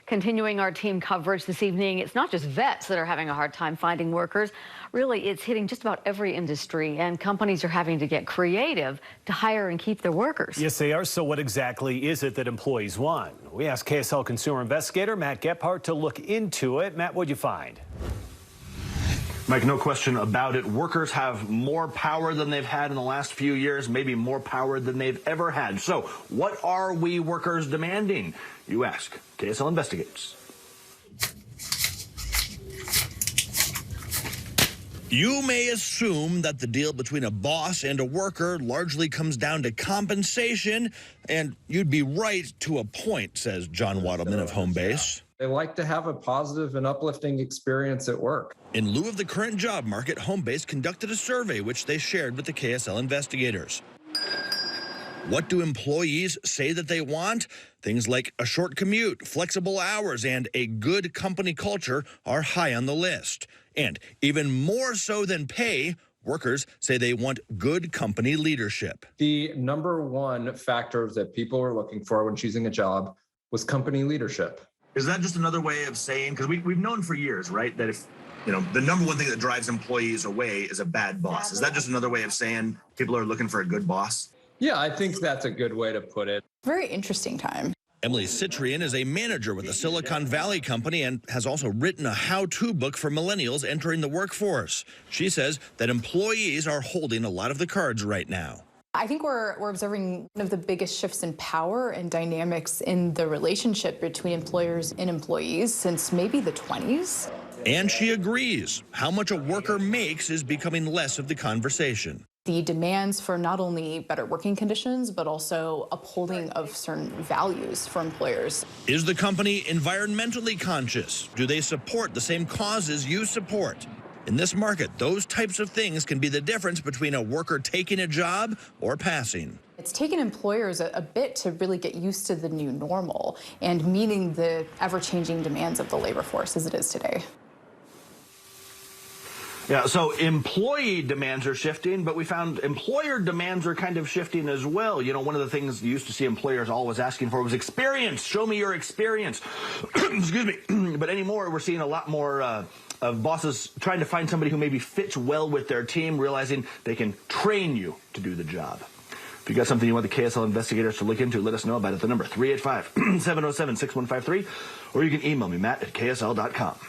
Continuing our team coverage this evening, it's not just vets that are having a hard time finding workers. Really, it's hitting just about every industry, and companies are having to get creative to hire and keep their workers. Yes, they are. So what exactly is it that employees want? We asked KSL consumer investigator Matt Gephardt to look into it. Matt, what'd you find? Mike, no question about it. Workers have more power than they've had in the last few years, maybe more power than they've ever had. So what are we workers demanding? You ask. KSL investigates. You may assume that the deal between a boss and a worker largely comes down to compensation, and you'd be right to a point, says John Waddleman of Homebase. They like to have a positive and uplifting experience at work. In lieu of the current job market, Homebase conducted a survey which they shared with the KSL investigators. What do employees say that they want? Things like a short commute, flexible hours, and a good company culture are high on the list. And even more so than pay, workers say they want good company leadership. The number one factor that people are looking for when choosing a job was company leadership. Is that just another way of saying, because we've known for years, right, that if, the number one thing that drives employees away is a bad boss. Is that just another way of saying people are looking for a good boss? Yeah, I think that's a good way to put it. Very interesting time. Emily Citrian is a manager with a Silicon Valley company and has also written a how-to book for millennials entering the workforce. She says that employees are holding a lot of the cards right now. I think we're observing one of the biggest shifts in power and dynamics in the relationship between employers and employees since maybe the 20s. And she agrees. How much a worker makes is becoming less of the conversation. The demands for not only better working conditions, but also upholding of certain values for employers. Is the company environmentally conscious? Do they support the same causes you support? In this market, those types of things can be the difference between a worker taking a job or passing. It's taken employers a bit to really get used to the new normal and meeting the ever-changing demands of the labor force as it is today. Yeah, so employee demands are shifting, but we found employer demands are kind of shifting as well. One of the things you used to see employers always asking for was experience. Show me your experience. Excuse me. But anymore, we're seeing a lot more of bosses trying to find somebody who maybe fits well with their team, realizing they can train you to do the job. If you got something you want the KSL investigators to look into, let us know about it. The number 385-707-6153, or you can email me, Matt@ksl.com.